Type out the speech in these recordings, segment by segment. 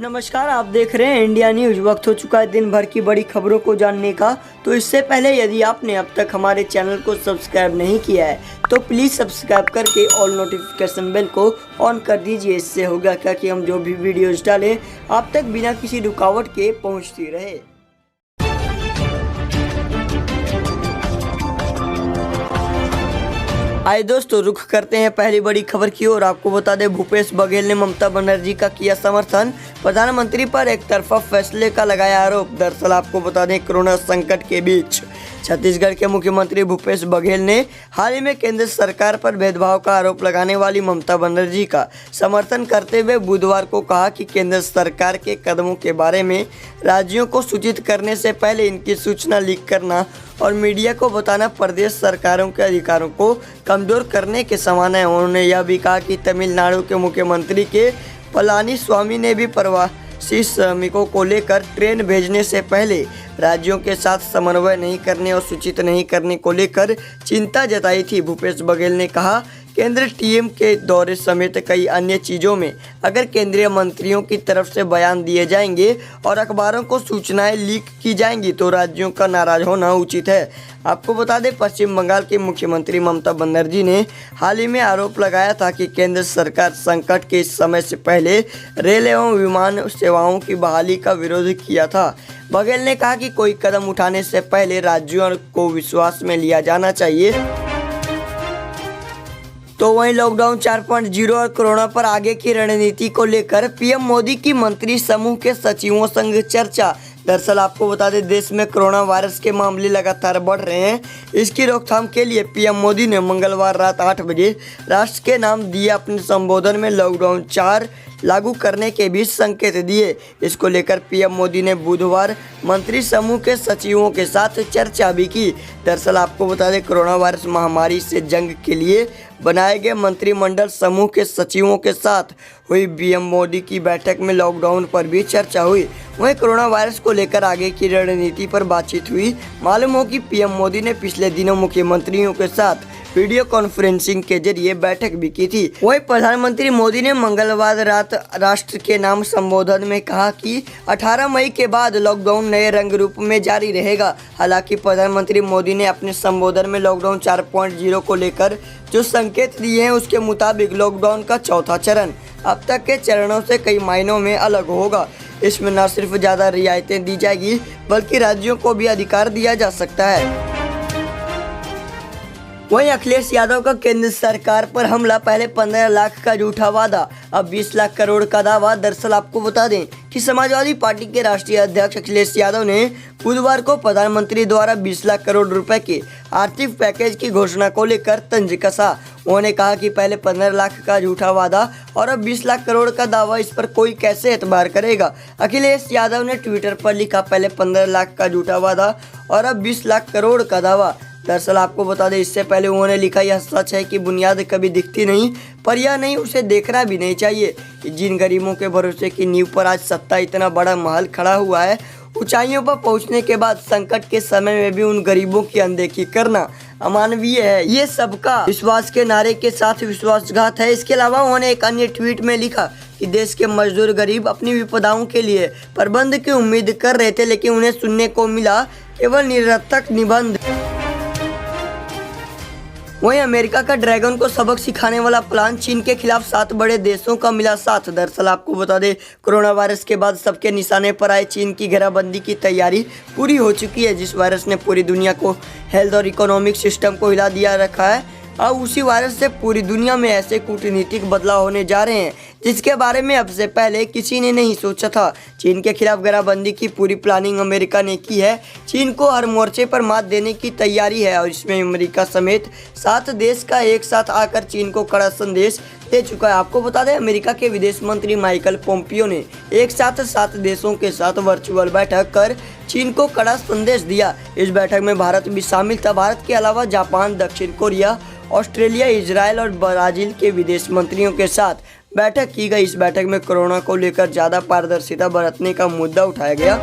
नमस्कार, आप देख रहे हैं इंडिया न्यूज। वक्त हो चुका है दिन भर की बड़ी खबरों को जानने का। तो इससे पहले यदि आपने अब तक हमारे चैनल को सब्सक्राइब नहीं किया है तो प्लीज़ सब्सक्राइब करके ऑल नोटिफिकेशन बेल को ऑन कर दीजिए। इससे होगा क्या कि हम जो भी वीडियोस डालें आप तक बिना किसी रुकावट के पहुंचती रहे। आइए दोस्तों, रुख करते हैं पहली बड़ी खबर की ओर। आपको बता दें, भूपेश बघेल ने ममता बनर्जी का किया समर्थन, प्रधानमंत्री पर एक तरफा फैसले का लगाया आरोप। दरअसल आपको बता दें, कोरोना संकट के बीच छत्तीसगढ़ के मुख्यमंत्री भूपेश बघेल ने हाल ही में केंद्र सरकार पर भेदभाव का आरोप लगाने वाली ममता बनर्जी का समर्थन करते हुए बुधवार को कहा कि केंद्र सरकार के कदमों के बारे में राज्यों को सूचित करने से पहले इनकी सूचना लीक करना और मीडिया को बताना प्रदेश सरकारों के अधिकारों को कमजोर करने के समान है। उन्होंने यह भी कहा कि तमिलनाडु के मुख्यमंत्री के पलानीस्वामी ने भी प्रवासी श्रमिकों को लेकर ट्रेन भेजने से पहले राज्यों के साथ समन्वय नहीं करने और सूचित नहीं करने को लेकर चिंता जताई थी। भूपेश बघेल ने कहा, केंद्र टीएम के दौरे समेत कई अन्य चीज़ों में अगर केंद्रीय मंत्रियों की तरफ से बयान दिए जाएंगे और अखबारों को सूचनाएं लीक की जाएंगी तो राज्यों का नाराज होना उचित है। आपको बता दें, पश्चिम बंगाल की मुख्यमंत्री ममता बनर्जी ने हाल ही में आरोप लगाया था कि केंद्र सरकार संकट के इस समय से पहले रेल एवं विमान सेवाओं की बहाली का विरोध किया था। बघेल ने कहा कि कोई कदम उठाने से पहले राज्यों को विश्वास में लिया जाना चाहिए। तो वहीं लॉकडाउन 4.0 और कोरोना पर आगे की रणनीति को लेकर पीएम मोदी की मंत्री समूह के सचिवों संग चर्चा। दरअसल आपको बता दें, देश में कोरोना वायरस के मामले लगातार बढ़ रहे हैं। इसकी रोकथाम के लिए पीएम मोदी ने मंगलवार रात 8 बजे राष्ट्र के नाम दिए अपने संबोधन में लॉकडाउन 4 लागू करने के भी संकेत दिए। इसको लेकर पीएम मोदी ने बुधवार मंत्री समूह के सचिवों के साथ चर्चा भी की। दरअसल आपको बता दें, कोरोना वायरस महामारी से जंग के लिए बनाए गए मंत्रिमंडल समूह के सचिवों के साथ हुई पीएम मोदी की बैठक में लॉकडाउन पर भी चर्चा हुई। वहीं कोरोना वायरस को लेकर आगे की रणनीति पर बातचीत हुई। मालूम हो कि पीएम मोदी ने पिछले दिनों मुख्यमंत्रियों के साथ वीडियो कॉन्फ्रेंसिंग के जरिए बैठक भी की थी। वहीं प्रधानमंत्री मोदी ने मंगलवार रात राष्ट्र के नाम संबोधन में कहा कि 18 मई के बाद लॉकडाउन नए रंग रूप में जारी रहेगा। हालांकि प्रधानमंत्री मोदी ने अपने संबोधन में लॉकडाउन 4.0 को लेकर जो संकेत दिए हैं उसके मुताबिक लॉकडाउन का चौथा चरण अब तक के चरणों से कई मायनों में अलग होगा। इसमें न सिर्फ ज़्यादा रियायतें दी जाएगी बल्कि राज्यों को भी अधिकार दिया जा सकता है। वहीं अखिलेश यादव का केंद्र सरकार पर हमला, पहले 15 लाख का झूठा वादा, अब 20 लाख करोड़ का दावा। दरअसल आपको बता दें कि समाजवादी पार्टी के राष्ट्रीय अध्यक्ष अखिलेश यादव ने बुधवार को प्रधानमंत्री द्वारा 20 लाख करोड़ रुपए के आर्थिक पैकेज की घोषणा को लेकर तंज कसा। उन्होंने कहा कि पहले 15 लाख का झूठा वादा और अब 20 लाख करोड़ का दावा, इस पर कोई कैसे एतबार करेगा। अखिलेश यादव ने ट्विटर पर लिखा, पहले 15 लाख का झूठा वादा और अब 20 लाख करोड़ का दावा। दरअसल आपको बता दें, इससे पहले उन्होंने लिखा, यह सच है कि बुनियाद कभी दिखती नहीं, पर यह नहीं उसे देखना भी नहीं चाहिए। जिन गरीबों के भरोसे की नींव पर आज सत्ता इतना बड़ा महल खड़ा हुआ है, ऊंचाइयों पर पहुंचने के बाद संकट के समय में भी उन गरीबों की अनदेखी करना अमानवीय है। ये सबका विश्वास के नारे के साथ विश्वासघात है। इसके अलावा उन्होंने एक अन्य ट्वीट में लिखा कि देश के मजदूर गरीब अपनी विपदाओं के लिए प्रबंध की उम्मीद कर रहे थे, लेकिन उन्हें सुनने को मिला केवल निरर्थक निबंध। वहीं अमेरिका का ड्रैगन को सबक सिखाने वाला प्लान, चीन के खिलाफ 7 बड़े देशों का मिला साथ। दरअसल आपको बता दें, कोरोना वायरस के बाद सबके निशाने पर आए चीन की घेराबंदी की तैयारी पूरी हो चुकी है। जिस वायरस ने पूरी दुनिया को, हेल्थ और इकोनॉमिक सिस्टम को हिला दिया रखा है, अब उसी वायरस से पूरी दुनिया में ऐसे कूटनीतिक बदलाव होने जा रहे हैं जिसके बारे में अब से पहले किसी ने नहीं सोचा था। चीन के खिलाफ घेराबंदी की पूरी प्लानिंग अमेरिका ने की है। चीन को हर मोर्चे पर मात देने की तैयारी है और इसमें अमेरिका समेत 7 देश का एक साथ आकर चीन को कड़ा संदेश दे चुका है। आपको बता दें, अमेरिका के विदेश मंत्री माइकल पोम्पियो ने एक साथ 7 देशों के साथ वर्चुअल बैठक कर चीन को कड़ा संदेश दिया। इस बैठक में भारत भी शामिल था। भारत के अलावा जापान, दक्षिण कोरिया, ऑस्ट्रेलिया, इजराइल और ब्राजील के विदेश मंत्रियों के साथ बैठक की गई। इस बैठक में कोरोना को लेकर ज़्यादा पारदर्शिता बरतने का मुद्दा उठाया गया।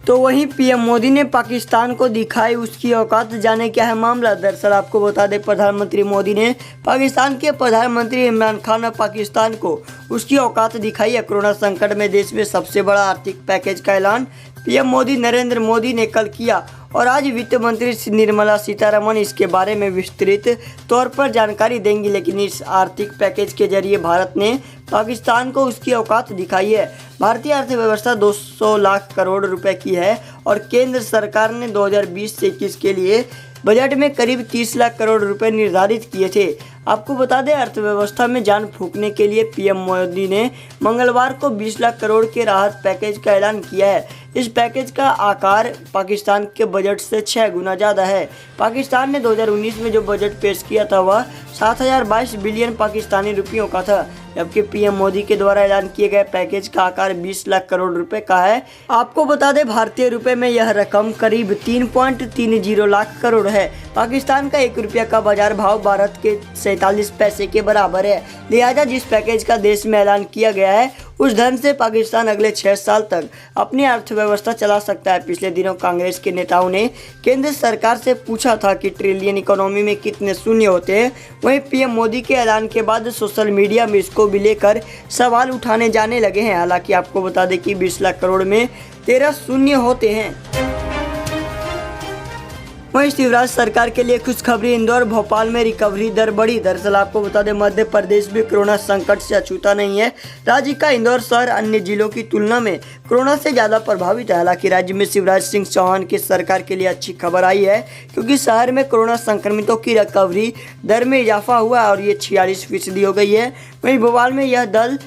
तो वहीं पीएम मोदी ने पाकिस्तान को दिखाई उसकी औकात। जाने क्या है मामला। दरअसल आपको बता दें, प्रधानमंत्री मोदी ने पाकिस्तान के प्रधानमंत्री इमरान खान और पाकिस्तान को उसकी औकात दिखाई है। कोरोना संकट में देश में सबसे बड़ा आर्थिक पैकेज का ऐलान पीएम मोदी नरेंद्र मोदी ने कल किया और आज वित्त मंत्री निर्मला सीतारमण इसके बारे में विस्तृत तौर पर जानकारी देंगी। लेकिन इस आर्थिक पैकेज के जरिए भारत ने पाकिस्तान को उसकी औकात दिखाई है। भारतीय अर्थव्यवस्था 200 लाख करोड़ रुपए की है और केंद्र सरकार ने 2020 से 21 के लिए बजट में करीब 30 लाख करोड़ रुपए निर्धारित किए थे। आपको बता दें, अर्थव्यवस्था में जान फूंकने के लिए पीएम मोदी ने मंगलवार को 20 लाख करोड़ के राहत पैकेज का ऐलान किया है। इस पैकेज का आकार पाकिस्तान के बजट से 6 गुना ज़्यादा है। पाकिस्तान ने 2019 में जो बजट पेश किया था वह 7022 बिलियन पाकिस्तानी रुपयों का था, जबकि पीएम मोदी के द्वारा ऐलान किए गए पैकेज का आकार 20 लाख करोड़ रुपए का है। आपको बता दें, भारतीय रुपए में यह रकम करीब 3.30 लाख करोड़ है। पाकिस्तान का 1 रुपया का बाजार भाव भारत के 47 पैसे के बराबर है। लिहाजा जिस पैकेज का देश में ऐलान किया गया है उस धन से पाकिस्तान अगले 6 साल तक अपनी अर्थव्यवस्था चला सकता है। पिछले दिनों कांग्रेस के नेताओं ने केंद्र सरकार से पूछा था कि ट्रिलियन इकोनॉमी में कितने शून्य होते हैं। वहीं पीएम मोदी के ऐलान के बाद सोशल मीडिया में इसको भी लेकर सवाल उठाने जाने लगे हैं। हालांकि आपको बता दें कि 20 लाख करोड़ में 13 शून्य होते हैं। वहीं शिवराज सरकार के लिए खुशखबरी, इंदौर भोपाल में रिकवरी दर बढ़ी। दरअसल आपको बता दें, मध्य प्रदेश भी कोरोना संकट से अछूता नहीं है। राज्य का इंदौर शहर अन्य जिलों की तुलना में कोरोना से ज्यादा प्रभावित है। हालांकि राज्य में शिवराज सिंह चौहान की सरकार के लिए अच्छी खबर आई है, क्योंकि शहर में कोरोना संक्रमितों की रिकवरी दर में इजाफा हुआ और ये 46% हो गई है। वहीं भोपाल में यह दर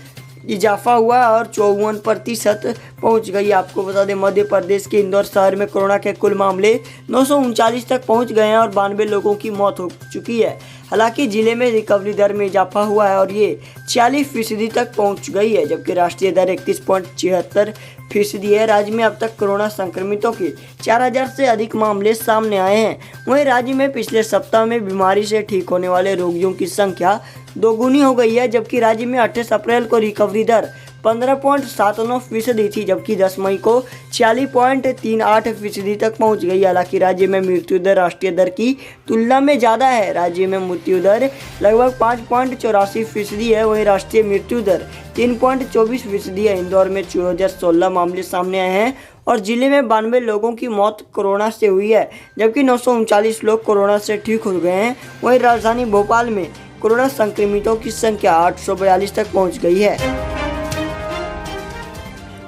इजाफा हुआ और 54% पहुंच गई। आपको बता दें, मध्य प्रदेश के इंदौर शहर में कोरोना के कुल मामले 939 तक पहुंच गए हैं और 92 लोगों की मौत हो चुकी है। हालांकि जिले में रिकवरी दर में इजाफा हुआ है और ये 46% तक पहुंच गई है, जबकि राष्ट्रीय दर 31.76% है। राज्य में अब तक कोरोना संक्रमितों के 4000 से अधिक मामले सामने आए हैं। वहीं राज्य में पिछले सप्ताह में बीमारी से ठीक होने वाले रोगियों की संख्या दोगुनी हो गई है, जबकि राज्य में 28 अप्रैल को रिकवरी दर 15.79% थी, जबकि 10 मई को 40.38% तक पहुंच गई। हालांकि राज्य में मृत्यु दर राष्ट्रीय दर की तुलना में ज़्यादा है। राज्य में मृत्यु दर लगभग 5.84% है, वहीं राष्ट्रीय मृत्यु दर 3.24% है। इंदौर में 4016 मामले सामने आए हैं और जिले में 92 लोगों की मौत कोरोना से हुई है, जबकि 939 लोग कोरोना से ठीक हो गए हैं। वहीं राजधानी भोपाल में कोरोना संक्रमितों की संख्या 842 तक पहुंच गई है।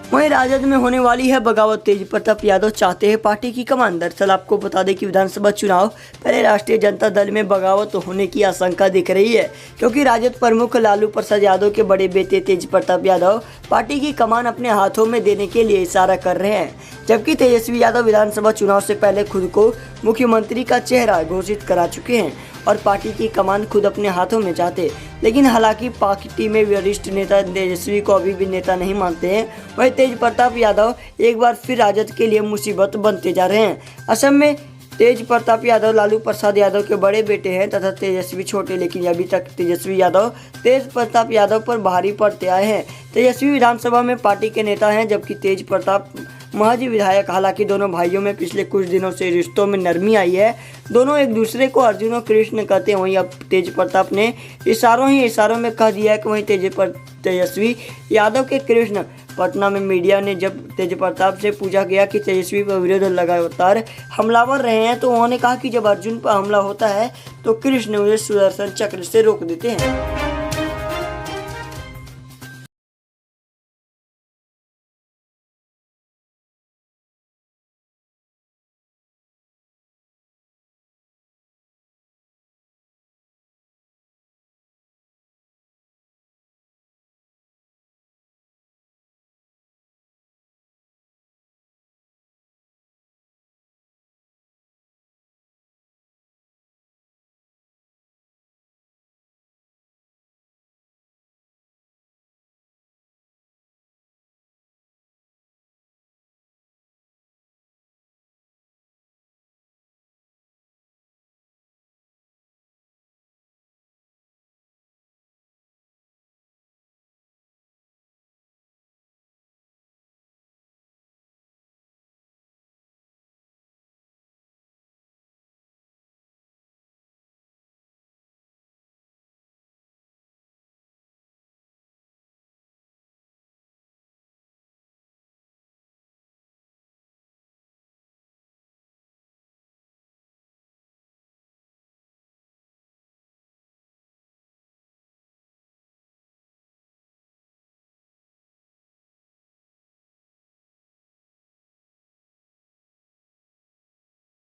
वहीं राजद में होने वाली है बगावत, तेज प्रताप यादव चाहते हैं पार्टी की कमान। दरअसल आपको बता दें कि विधानसभा चुनाव पहले राष्ट्रीय जनता दल में बगावत होने की आशंका दिख रही है, क्योंकि राजद प्रमुख लालू प्रसाद यादव के बड़े बेटे तेज प्रताप यादव पार्टी की कमान अपने हाथों में देने के लिए इशारा कर रहे हैं, जबकि तेजस्वी यादव विधानसभा चुनाव से पहले खुद को मुख्यमंत्री का चेहरा घोषित करा चुके हैं और पार्टी की कमान खुद अपने हाथों में चाहते। लेकिन हालांकि पार्टी में वरिष्ठ नेता तेजस्वी को अभी भी नेता नहीं मानते हैं। वहीं तेज प्रताप यादव एक बार फिर राजद के लिए मुसीबत बनते जा रहे हैं। असम में तेज प्रताप यादव लालू प्रसाद यादव के बड़े बेटे हैं तथा तेजस्वी छोटे, लेकिन अभी तक तेजस्वी यादव तेज प्रताप यादव पर भारी पड़ते आए हैं। तेजस्वी विधानसभा में पार्टी के नेता हैं, जबकि तेज प्रताप महज विधायक। हालांकि दोनों भाइयों में पिछले कुछ दिनों से रिश्तों में नरमी आई है। दोनों एक दूसरे को अर्जुन और कृष्ण कहते हैं। वहीं अब तेज प्रताप ने इशारों में कह दिया है कि वहीं तेजस्वी यादव के कृष्ण। पटना में मीडिया ने जब तेज प्रताप से पूछा गया कि तेजस्वी पर विरोध लगातार हमलावर रहे हैं, तो उन्होंने कहा कि जब अर्जुन पर हमला होता है तो कृष्ण उसे सुदर्शन चक्र से रोक देते हैं।